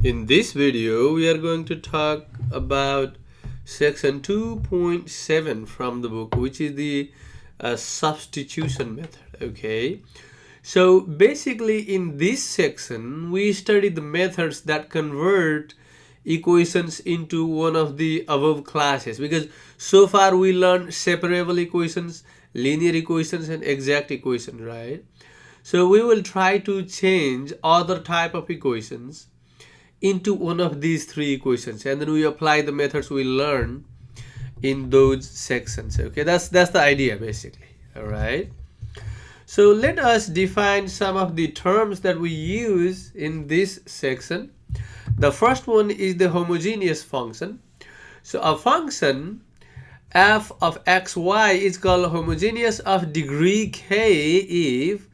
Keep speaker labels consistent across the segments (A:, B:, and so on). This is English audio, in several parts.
A: In this video, we are going to talk about section 2.7 from the book, which is the substitution method. Okay, so basically in this section, we study the methods that convert equations into one of the above classes, because so far we learned separable equations, linear equations, and exact equations, right? So we will try to change other type of equations into one of these three equations, and then we apply the methods we learn in those sections. Okay, that's the idea basically. All right, so let us define some of the terms that we use in this section. The first one is the homogeneous function. So a function f of xy is called homogeneous of degree k if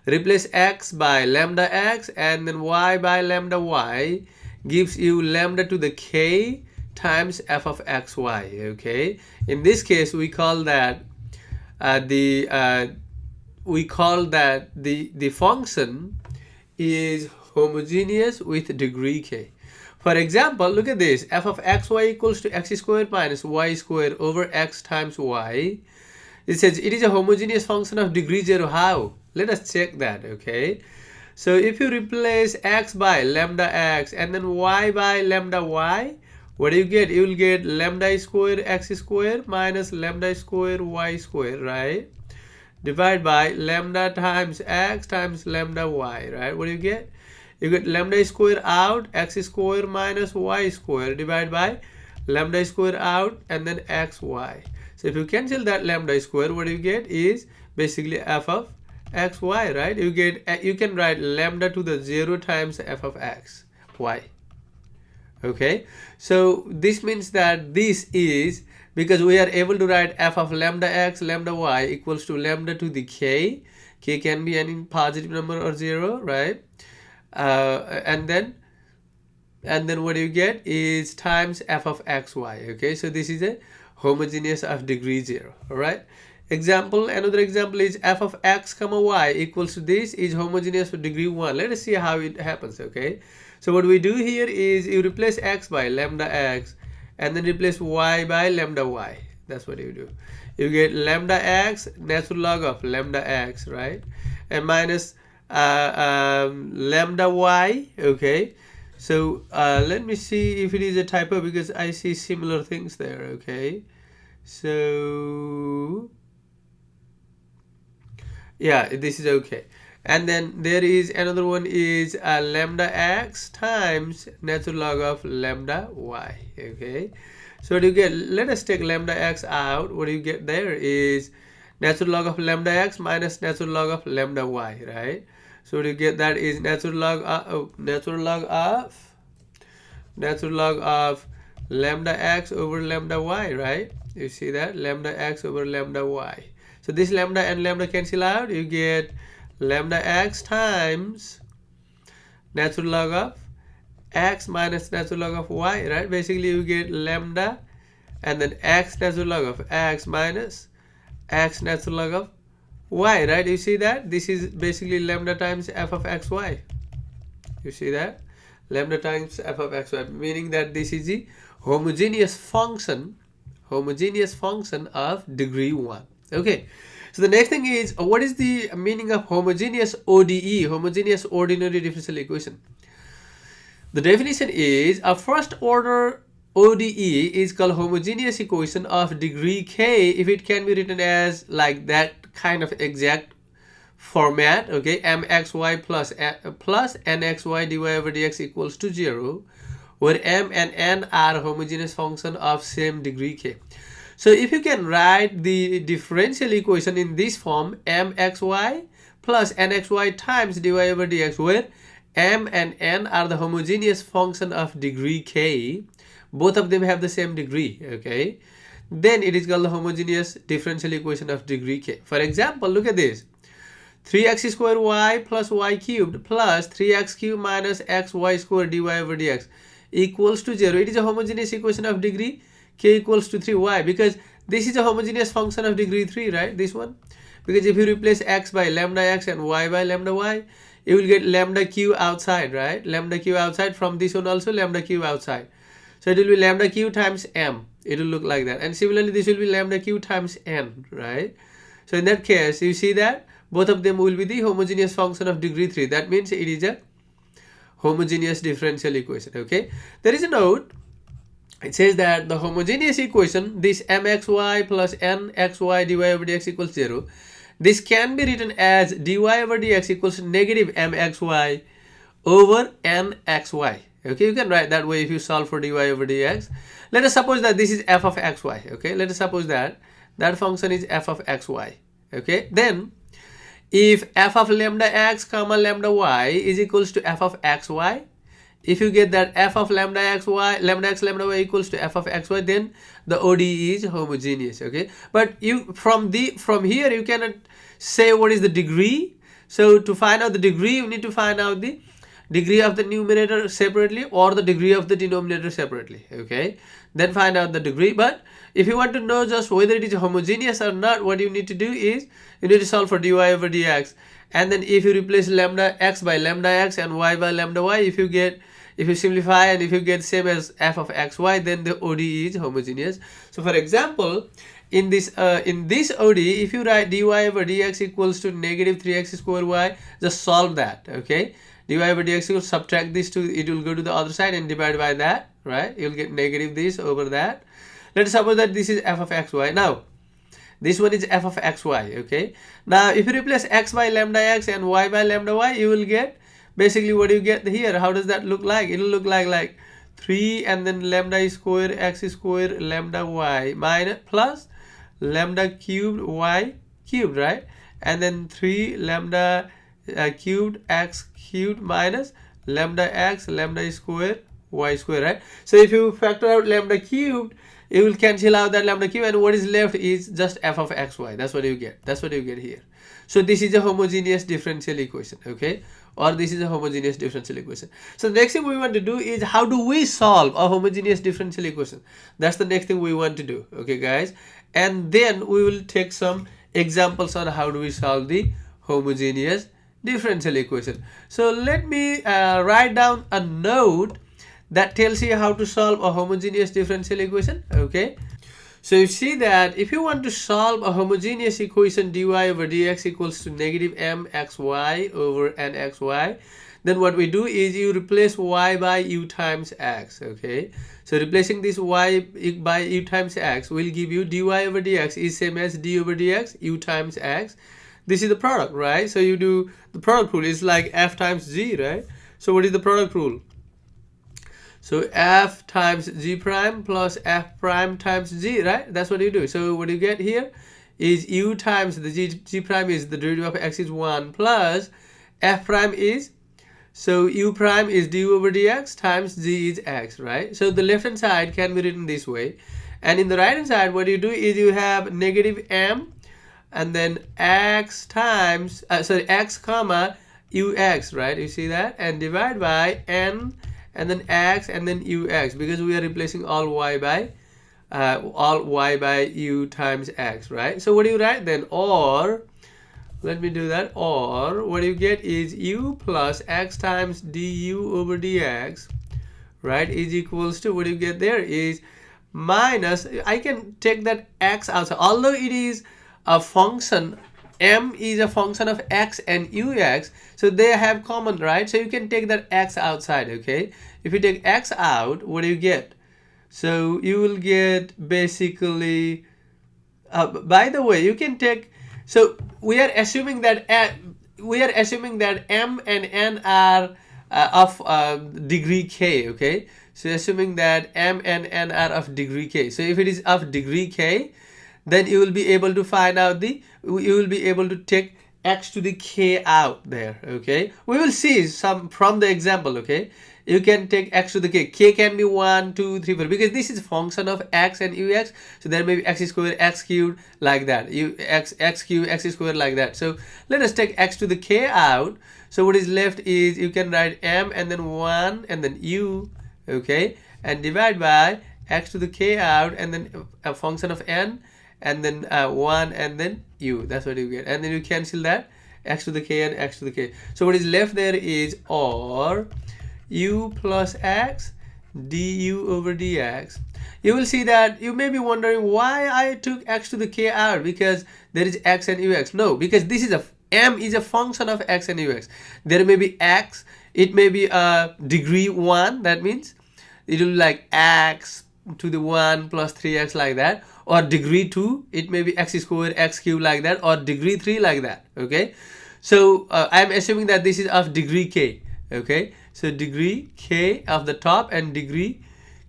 A: replace x by lambda x and then y by lambda y gives you lambda to the k times f of xy. Okay, in this case we call that the function is homogeneous with degree k. For example, look at this: f of xy equals to x squared minus y squared over x times y. It says it is a homogeneous function of degree 0. How? Let us check that. Okay, so if you replace x by lambda x and then y by lambda y, what do you get? You will get lambda squared x squared minus lambda squared y squared, right? Divide by lambda times x times lambda y, right? What do you get? You get lambda squared out, x squared minus y squared, divided by lambda squared out and then xy. So if you cancel that lambda squared, what you get is basically f of xy, right? You can write lambda to the 0 times f of x, y. Okay, so this means that this is because we are able to write f of lambda x lambda y equals to lambda to the k. K can be any positive number or 0, right? And then what you get is times f of xy. Okay, so this is a homogeneous of degree 0. All right, another example is f of x comma y equals to this is homogeneous with degree 1. Let us see how it happens. Okay, so what we do here is you replace x by lambda x and then replace y by lambda y. That's what you do. You get lambda x natural log of lambda x, right, and minus lambda y. Okay, so let me see if it is a typo, because I see similar things there. Okay, so yeah, this is okay. And then there is another one is lambda x times natural log of lambda y. Okay, so what do you get? Let us take lambda x out. What do you get there is natural log of lambda x minus natural log of lambda y, right? So what you get, that is natural log of lambda x over lambda y, right? You see that, lambda x over lambda y. So this lambda and lambda cancel out. You get lambda x times natural log of x minus natural log of y, right? Basically you get lambda and then x natural log of x minus x natural log of y, right? You see that this is basically lambda times f of xy. You see that, lambda times f of xy, meaning that this is the homogeneous function of degree 1. Okay, so the next thing is, what is the meaning of homogeneous ODE, homogeneous ordinary differential equation? The definition is a first order ODE is called homogeneous equation of degree k if it can be written as like that kind of exact format. Okay, mxy plus nxy dy over dx equals to 0, where m and n are homogeneous function of same degree k. So if you can write the differential equation in this form, mxy plus nxy times dy over dx, where m and n are the homogeneous function of degree k, both of them have the same degree. Okay, then it is called the homogeneous differential equation of degree k. For example, look at this: 3x squared y plus y cubed plus 3x cubed minus xy squared dy over dx equals to 0. It is a homogeneous equation of degree k equals to 3. Why? Because this is a homogeneous function of degree 3, right? This one, because if you replace x by lambda x and y by lambda y, you will get lambda q outside, right? Lambda q outside. From this one also lambda q outside. So it will be lambda q times m. It will look like that. And similarly, this will be lambda q times n, right? So in that case, you see that both of them will be the homogeneous function of degree 3. That means it is a homogeneous differential equation. Okay, there is a note. It says that the homogeneous equation, this mxy plus nxy dy over dx equals 0, this can be written as dy over dx equals negative mxy over nxy. Okay, you can write that way if you solve for dy over dx. Let us suppose that this is f of xy. Okay, let us suppose that that function is f of xy. Okay, then if f of lambda x comma lambda y is equals to f of xy, if you get that f of lambda x y lambda equals to f of xy, then the ODE is homogeneous. Okay, but you from here you cannot say what is the degree. So to find out the degree, you need to find out the degree of the numerator separately or the degree of the denominator separately. Okay, then find out the degree. But if you want to know just whether it is homogeneous or not, what you need to do is you need to solve for dy over dx, and then if you replace lambda x by lambda x and y by lambda y, if you simplify and if you get same as f of xy, then the ODE is homogeneous. So for example, in this ODE, if you write dy over dx equals to negative 3x square y, just solve that. Okay, dy over dx equals, subtract this to, it will go to the other side and divide by that, right? You'll get negative this over that. Let us suppose that this is f of xy. Now this one is f of xy. Okay, now if you replace x by lambda x and y by lambda y, you will get basically what you get here. How does that look like? It will look like 3 and then lambda square x square lambda y minus plus lambda cubed y cubed, right? And then 3 lambda cubed x cubed minus lambda x lambda square y square, right? So if you factor out lambda cubed, you will cancel out that lambda cube, and what is left is just f of xy. That's what you get. That's what you get here. So this is a homogeneous differential equation. Okay, or this is a homogeneous differential equation. So the next thing we want to do is, how do we solve a homogeneous differential equation? That's the next thing we want to do. Okay guys, and then we will take some examples on how do we solve the homogeneous differential equation. So let me write down a note that tells you how to solve a homogeneous differential equation. Okay, so you see that if you want to solve a homogeneous equation dy over dx equals to negative mxy over nxy, then what we do is you replace y by u times x. Okay, so replacing this y by u times x will give you dy over dx is same as d over dx u times x. This is the product, right? So you do the product rule is like f times g, right? So what is the product rule? So f times g prime plus f prime times g, right? That's what you do. So what you get here is u times the g prime is the derivative of x is 1 plus f prime is, so u prime is d over dx times g is x, right? So the left hand side can be written this way, and in the right hand side what you do is you have negative m and then x times x comma ux, right? You see that, and divide by n and then x and then ux, because we are replacing all y by u times x, right? So what do you write then? Or let me do that. Or what you get is u plus x times du over dx, right, is equals to, what you get there is minus, I can take that x outside, although it is a function, m is a function of x and ux, so they have common, right? So you can take that x outside. Okay, if you take x out, what do you get? So you will get basically, by the way, you can take, so we are assuming that m and n are of degree k. Okay, so assuming that m and n are of degree k, so if it is of degree k, then you will be able to find out you will be able to take x to the k out there. Okay, we will see some from the example. Okay, you can take x to the k can be 1 2 3 4, because this is a function of x and ux, so there may be x squared x cubed like that, x cubed x squared like that. So let us take x to the k out. So what is left is you can write m and then 1 and then u, okay, and divide by x to the k out and then a function of n and then 1 and then u. That's what you get, and then you cancel that, x to the k and x to the k. So what is left there is or u plus x du over dx. You will see that you may be wondering why I took x to the k out, because there is x and ux. No, because this is m is a function of x and ux. There may be x, it may be a degree 1, that means it will be like x to the 1 plus 3x like that, or degree 2, it may be x squared x cubed like that, or degree 3 like that. Okay, so I'm assuming that this is of degree k. Okay, so degree k of the top and degree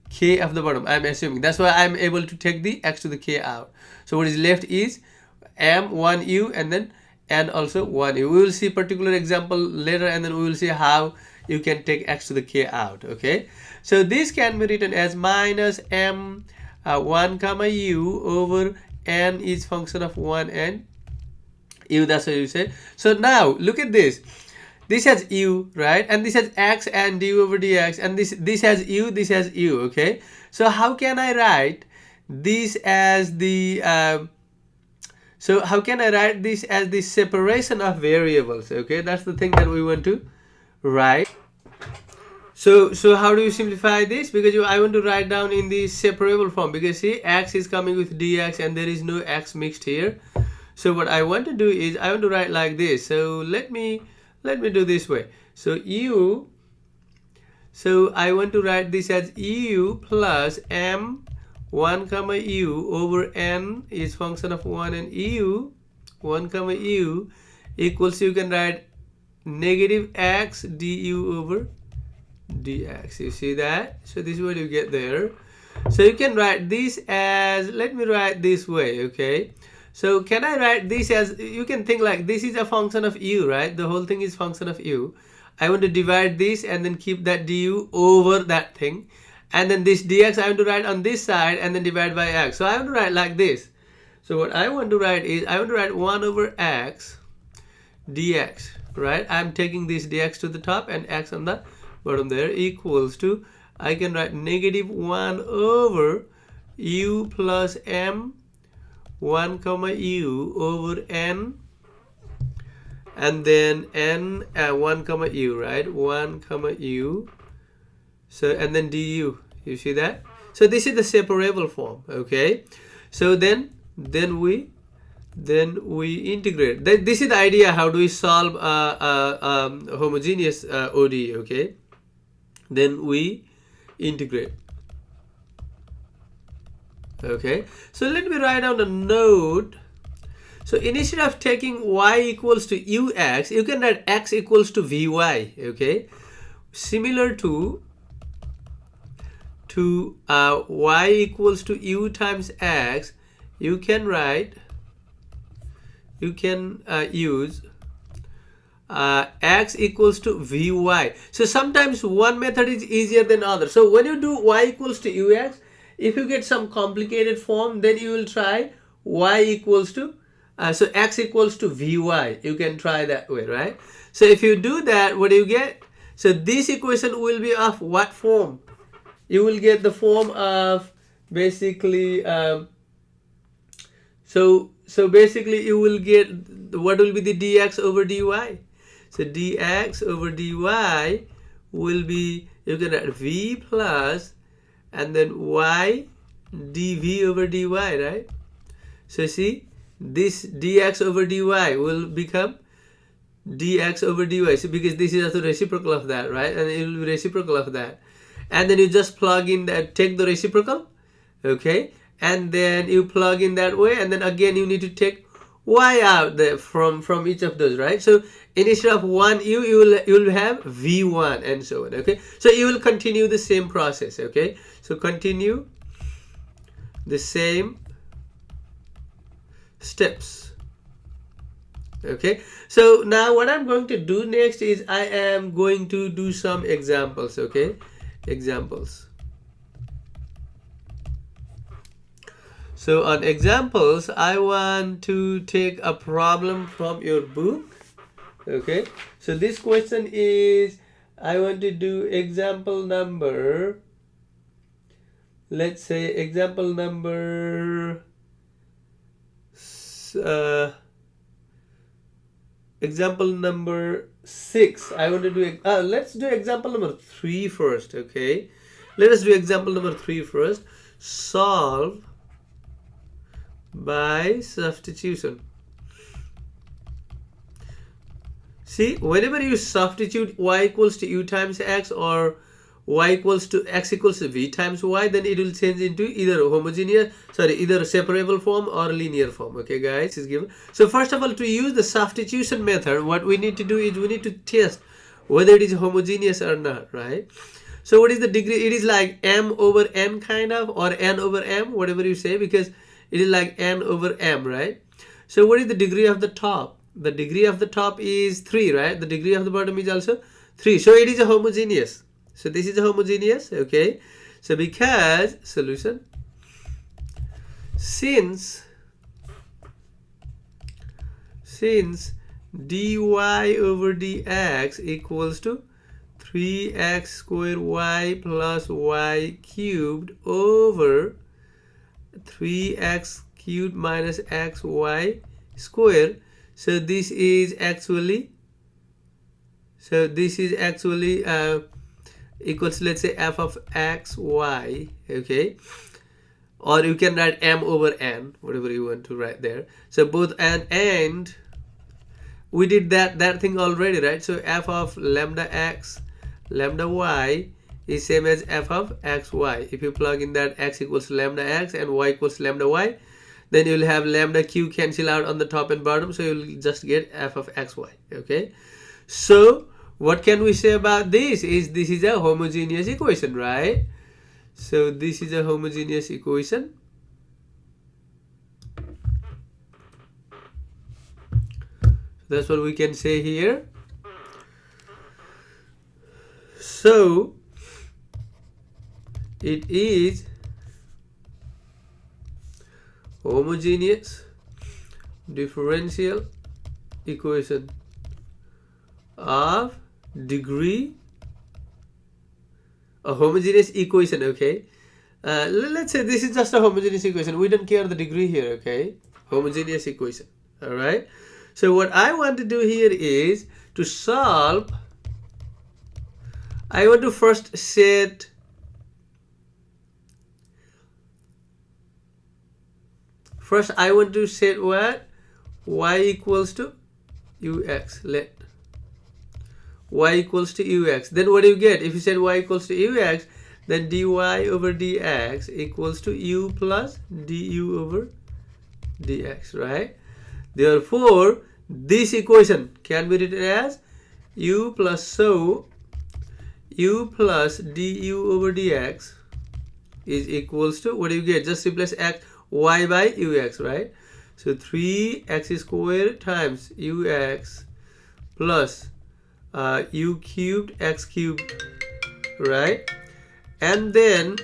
A: k of the bottom, I'm assuming. That's why I'm able to take the x to the k out. So what is left is m 1u and then and also 1u. We will see particular example later, and then we will see how you can take x to the k out. Okay, so this can be written as minus m 1 comma u over n is function of 1 and u. That's what you say. So now look at this. This has u, right? And this has x and du over dx, and this has u, this has u. Okay, so how can I write this as the separation of variables? Okay, that's the thing that we want to write. So how do you simplify this? Because I want to write down in the separable form, because see, x is coming with dx and there is no x mixed here. So what I want to do is I want to write like this. So let me do this way. So I want to write this as u plus m 1 comma u over n is function of 1 and u 1 comma u equals, you can write negative x du over dx. You see that? So this is what you get there. So you can write this as, let me write this way. Okay, so can I write this as, you can think like this is a function of u, right? The whole thing is function of u. I want to divide this and then keep that du over that thing, and then this dx I want to write on this side and then divide by x. So I want to write like this. So what I want to write is, I want to write 1 over x dx, right? I'm taking this dx to the top and x on the bottom there, equals to, I can write negative 1 over u plus m 1 comma u over n, and then n 1 comma u, right? 1 comma u. So and then du. You see that? So this is the separable form. Okay, so then we integrate. This is the idea. How do we solve homogeneous ODE? Okay, then we integrate. Okay, so let me write down a note. So instead of taking y equals to ux, you can write x equals to vy. Okay, similar to y equals to u times x, you can write, you can use x equals to vy. So sometimes one method is easier than other. So when you do y equals to ux, if you get some complicated form, then you will try y equals to so x equals to vy. You can try that way, right? So if you do that, what do you get? So this equation will be of what form? You will get the form of basically so basically you will get, what will be the dx over dy? So dx over dy will be, you can write v plus and then y dv over dy, right? So see, this dx over dy will become dx over dy, so because this is also reciprocal of that, right? And it will be reciprocal of that, and then you just plug in that, take the reciprocal, okay, and then you plug in that way, and then again you need to take y out there from each of those, right? So instead of 1u, you will have v1 and so on. Okay, so you will continue the same process. Okay, so continue the same steps. Okay, so now what I'm going to do next is I am going to do some examples. Okay, examples. So on examples, I want to take a problem from your book. Okay, so this question is, I want to do example number, let's say example number example number 6. I want to do let's do example number 3 first. Okay, let us do example number 3 first. Solve by substitution. See, whenever you substitute y equals to u times x or y equals to x equals to v times y, then it will change into either separable form or linear form. Okay guys, is given. So first of all, to use the substitution method, what we need to do is we need to test whether it is homogeneous or not, right? So what is the degree? It is like m over n kind of, or n over m, whatever you say, because it is like n over m, right? So what is the degree of the top? The degree of the top is 3, right? The degree of the bottom is also 3. So it is a homogeneous. So this is a homogeneous, okay? So because solution, since dy over dx equals to 3x squared y plus y cubed over 3x cubed minus xy squared. So this is actually equals, let's say, f of x y, okay? Or you can write m over n, whatever you want to write there. So both and we did that thing already, right? So f of lambda x lambda y is same as f of xy. If you plug in that x equals lambda x and y equals lambda y, then you'll have lambda q cancel out on the top and bottom, so you'll just get f of xy, okay? So what can we say about this? This is a homogeneous equation, right? So this is a homogeneous equation. That's what we can say here. So it is homogeneous differential equation of degree, a homogeneous equation, okay? Let's say this is just a homogeneous equation. We don't care the degree here, okay? Homogeneous equation, all right? So what I want to do here is to solve. I want to first set what? Y equals to ux. Let y equals to ux. Then what do you get? If you set y equals to ux, then dy over dx equals to u plus du over dx, right? Therefore, this equation can be written as u plus du over dx is equals to, what do you get? Just replace y by ux, right? So 3x squared times ux plus u cubed x cubed, right? And then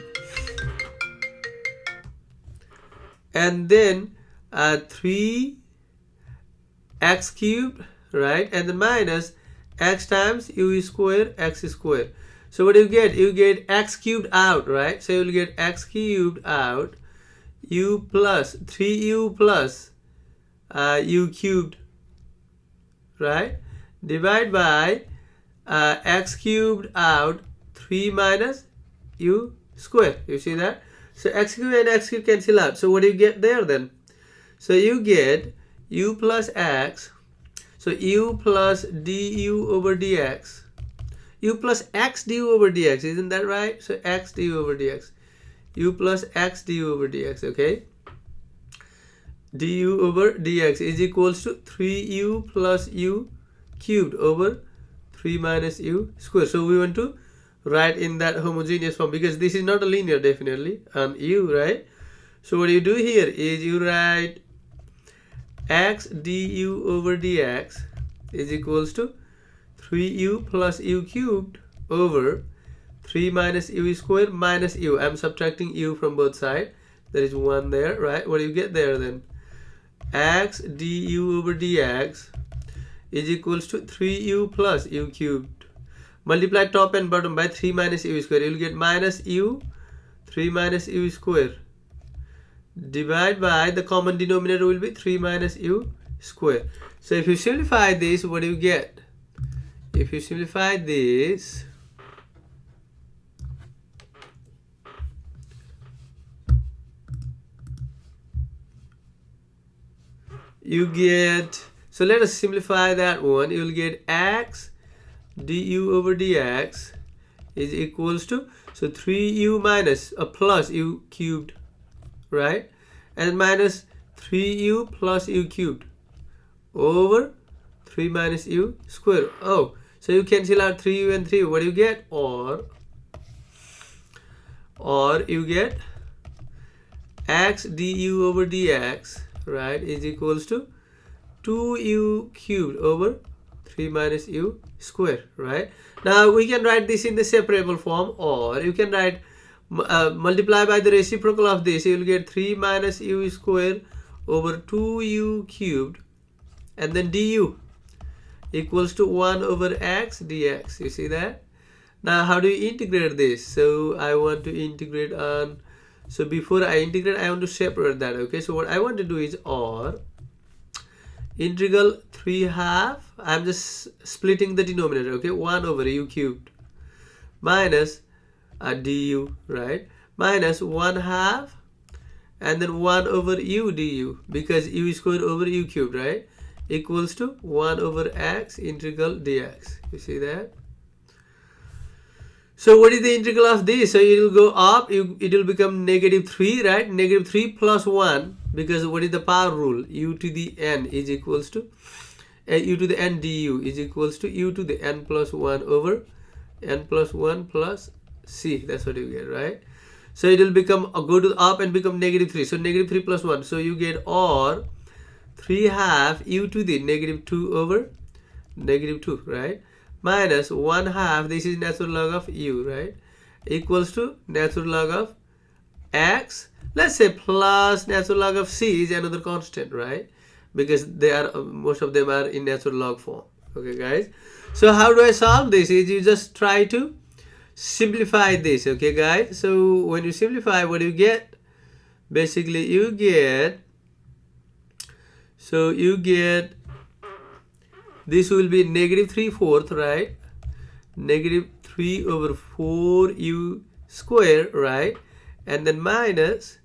A: 3x cubed, right? And then minus x times u squared x squared. So what do you get? You get x cubed out, right? So you will get x cubed out, u plus 3u plus u cubed, right? Divide by x cubed out 3 minus u squared. You see that? So x cubed and x cubed cancel out. So what do you get there then? So you get u plus x. So u plus du over dx. U plus x du over dx. Isn't that right? So x du over dx. U plus x du over dx. Okay. Du over dx is equals to 3u plus u cubed over 3 minus u squared. So we want to write in that homogeneous form, because this is not a linear, definitely, and u, right? So what you do here is you write x du over dx is equals to 3u plus u cubed over 3 minus u squared minus u. I'm subtracting u from both sides. There is 1 there, right? What do you get there then? X du over dx is equals to 3u plus u cubed. Multiply top and bottom by 3 minus u squared. You will get minus u, 3 minus u squared. Divide by the common denominator will be 3 minus u squared. So if you simplify this, what do you get? If you simplify this, you get, so let us simplify that one. You will get x du over dx is equals to, so 3u minus a plus u cubed, right? And minus 3u plus u cubed over 3 minus u square. Oh, so you cancel out 3u and 3u. What do you get? Or you get x du over dx, right, is equals to 2u cubed over 3 minus u square, right? Now we can write this in the separable form, or you can write multiply by the reciprocal of this. You will get 3 minus u square over 2u cubed and then du equals to 1 over x dx. You see that? Now how do you integrate this? So I want to integrate on, so before I integrate, I want to separate that. Okay, so what I want to do is, or integral 3/2, I'm just splitting the denominator, okay, 1 over u cubed minus du, right, minus 1/2 and then 1 over u du, because u squared over u cubed, right, equals to 1 over x integral dx. You see that? So what is the integral of this? So it will go up, it will become -3, right? -3 plus 1, because what is the power rule? U to the n is equals to u to the n du is equals to u to the n plus 1 over n plus 1 plus c. That's what you get, right? So it will become, go to up and become -3. So -3 plus 1. So you get, or 3/2 u to the -2 over -2, right? Minus 1/2, this is natural log of u, right, equals to natural log of x, let's say, plus natural log of c is another constant, right, because they are, most of them are in natural log form. Okay guys, so how do I solve this? Is you just try to simplify this. Okay guys, so when you simplify, what do you get? Basically you get, so you get, this will be -3/4, right, -3 over 4u square, right, and then minus,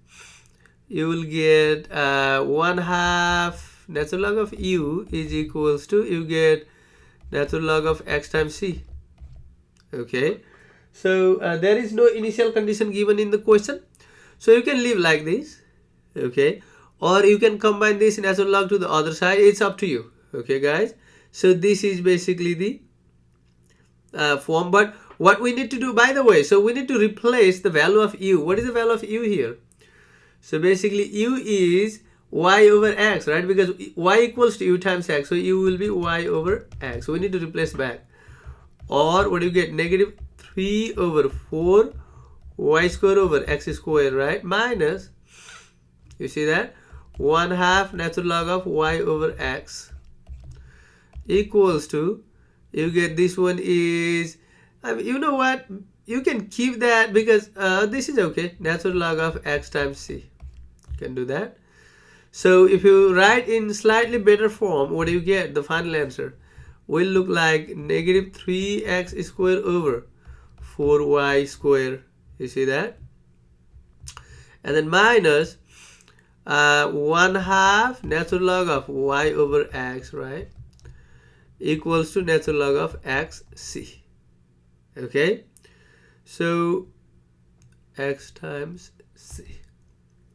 A: you will get 1/2 natural log of u is equals to, you get natural log of x times c. Okay, so there is no initial condition given in the question, so you can leave like this. Okay, or you can combine this natural log to the other side. It's up to you. Okay guys, so this is basically the form. But what we need to do, by the way, so we need to replace the value of u. What is the value of u here? So basically u is y over x, right, because y equals to u times x, so u will be y over x. So we need to replace back. Or what do you get? -3 over 4 y square over x square, right, minus, you see that, 1/2 natural log of y over x equals to, you get, this one is, you know what, you can keep that, because this is okay, natural log of x times c. You can do that. So if you write in slightly better form, what do you get? The final answer will look like -3x square over 4y square. You see that? And then minus 1/2 natural log of y over x, right, equals to natural log of xc. Okay, so x times c.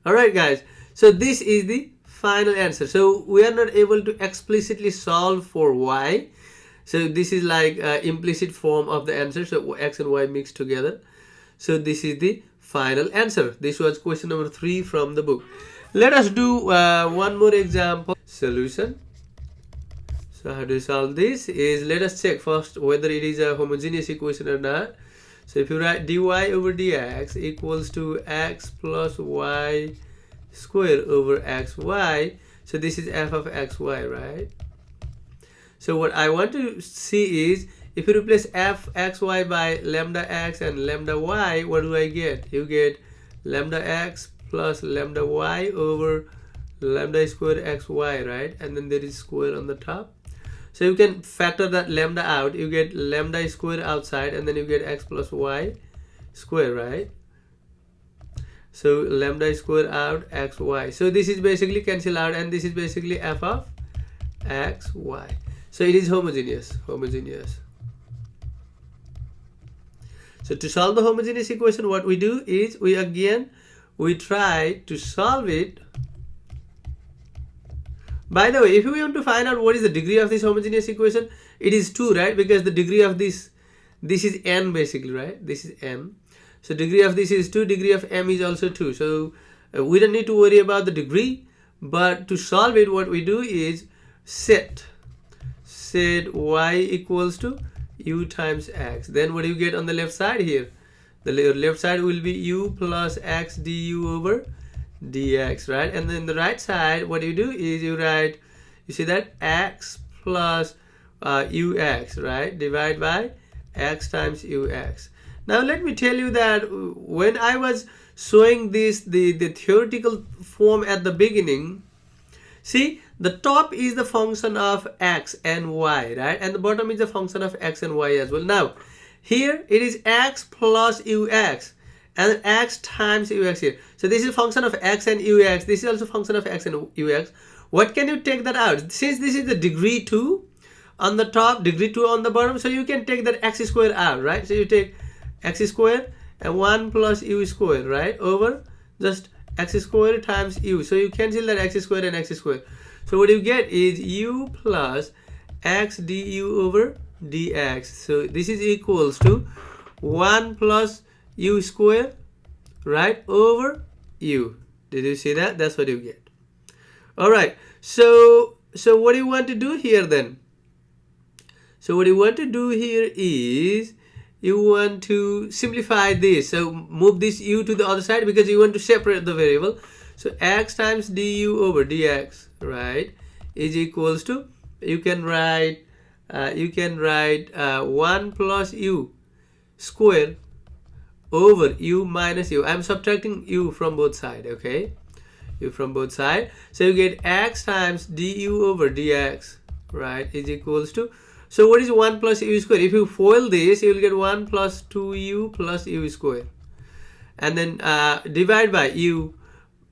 A: All right guys, so this is the final answer. So we are not able to explicitly solve for y, so this is like implicit form of the answer, so x and y mixed together. So this is the final answer. This was question number 3 from the book. Let us do one more example. Solution. So how to solve this is, let us check first whether it is a homogeneous equation or not. So if you write dy over dx equals to x plus y square over xy, so this is f of xy, right? So what I want to see is, if you replace f xy by lambda x and lambda y, what do I get? You get lambda x plus lambda y over lambda square xy, right? And then there is square on the top. So you can factor that lambda out. You get lambda square outside, and then you get x plus y square, right? So lambda square out xy. So this is basically cancel out, and this is basically f of xy. So it is homogeneous. So to solve the homogeneous equation, what we do is we try to solve it. By the way, if we want to find out what is the degree of this homogeneous equation, it is 2, right? Because the degree of this is n basically, right? This is m. So degree of this is 2, degree of m is also 2. So we don't need to worry about the degree, but to solve it, what we do is set y equals to u times x. Then what do you get on the left side here? The left side will be u plus x du over dx, right? And then the right side, what you do is you write, you see that x plus ux, right? Divide by x times ux. Now let me tell you that when I was showing this, the theoretical form at the beginning, see, the top is the function of x and y, right? And the bottom is the function of x and y as well. Now here it is x plus ux and x times ux here. So this is a function of x and ux. This is also a function of x and ux. What can you take that out? Since this is the degree 2 on the top, degree 2 on the bottom, so you can take that x square out, right? So you take x square and 1 plus u square, right? Over just x square times u. So you cancel that x square and x square. So what you get is u plus x du over dx. So this is equals to 1 plus u square, right, over u. Did you see that? That's what you get. All right. So what do you want to do here then? So what you want to do here is you want to simplify this. So move this u to the other side because you want to separate the variable. So x times du over dx, right, is equals to, you can write 1 plus u square over u minus u. I'm subtracting u from both sides, okay? U from both sides. So you get x times du over dx, right, is equals to, so what is 1 plus u square? If you FOIL this, you will get 1 plus 2u plus u square. And then divide by u.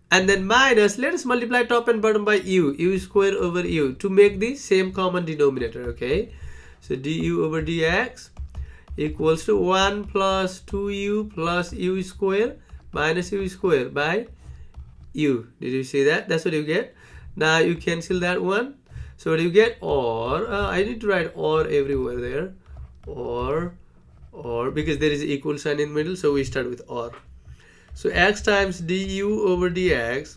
A: And then minus, let us multiply top and bottom by u square over u to make the same common denominator, okay? So du over dx equals to 1 plus 2u plus u square minus u square by u. Did you see that? That's what you get. Now you cancel that one. So what do you get? Or, I need to write or everywhere there. Or, because there is an equal sign in the middle, so we start with or. So x times du over dx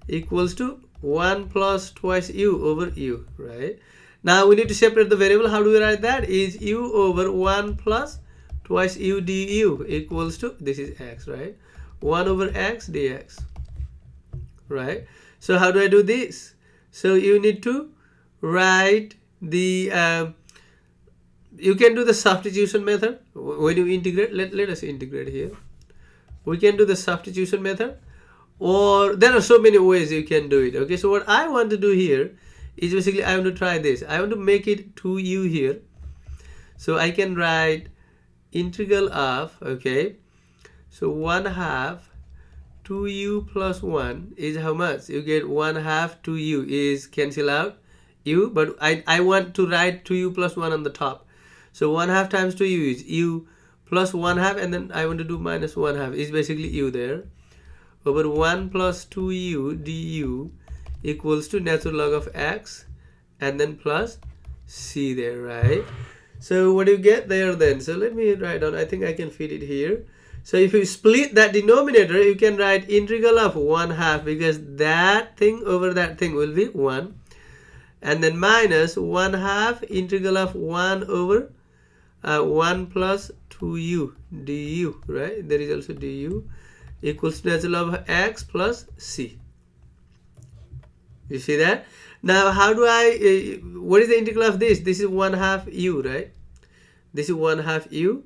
A: equals to 1 plus twice u over u, right? Now we need to separate the variable. How do we write that? Is u over 1 plus twice u du equals to, this is x, right? 1 over x dx, right? So how do I do this? So you need to write the, you can do the substitution method. When you integrate, let us integrate here. We can do the substitution method, or there are so many ways you can do it, okay? So what I want to do here is basically I want to try this. I want to make it 2u here. So I can write integral of, okay, so 1/2 2u plus 1 is how much? You get 1/2 2u is cancel out u, but I want to write 2u plus 1 on the top. So 1/2 times 2u is u plus 1/2, and then I want to do minus 1/2 is basically u there, over 1 plus 2u du equals to natural log of x and then plus c there, right? So what do you get there then? So let me write down, I think I can fit it here. So if you split that denominator, you can write integral of 1/2, because that thing over that thing will be 1, and then minus 1/2 integral of 1 over 1 plus 2u du, right? There is also du equals to natural log of x plus c. You see that? Now how do I, what is the integral of this? This is 1/2 u, right? This is 1/2 u,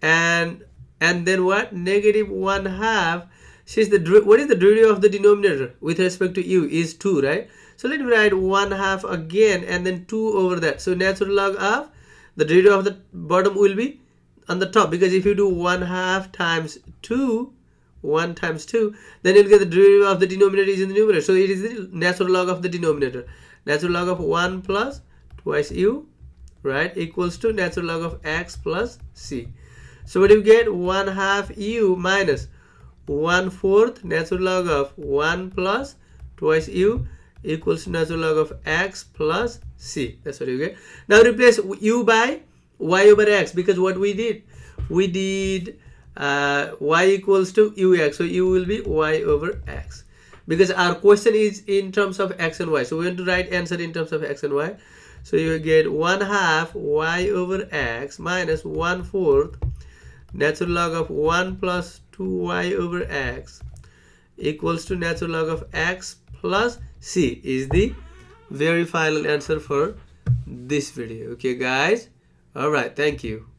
A: and then what? Negative 1/2. Since what is the derivative of the denominator with respect to u is 2, right? So let me write 1/2 again and then 2 over that. So natural log of the derivative of the bottom will be on the top, because if you do 1/2 times 2, 1 times 2, then you'll get the derivative of the denominator is in the numerator. So it is the natural log of the denominator. Natural log of 1 plus twice u, right, equals to natural log of x plus c. So what do you get? 1/2 u minus 1/4 natural log of 1 plus twice u equals to natural log of x plus c. That's what you get. Now replace u by y over x, because what we did y equals to ux, so u will be y over x, because our question is in terms of x and y, so we want to write answer in terms of x and y. So you get 1/2 y over x minus 1/4 natural log of 1 plus 2y over x equals to natural log of x plus c is the very final answer for this video. Okay guys, all right, thank you.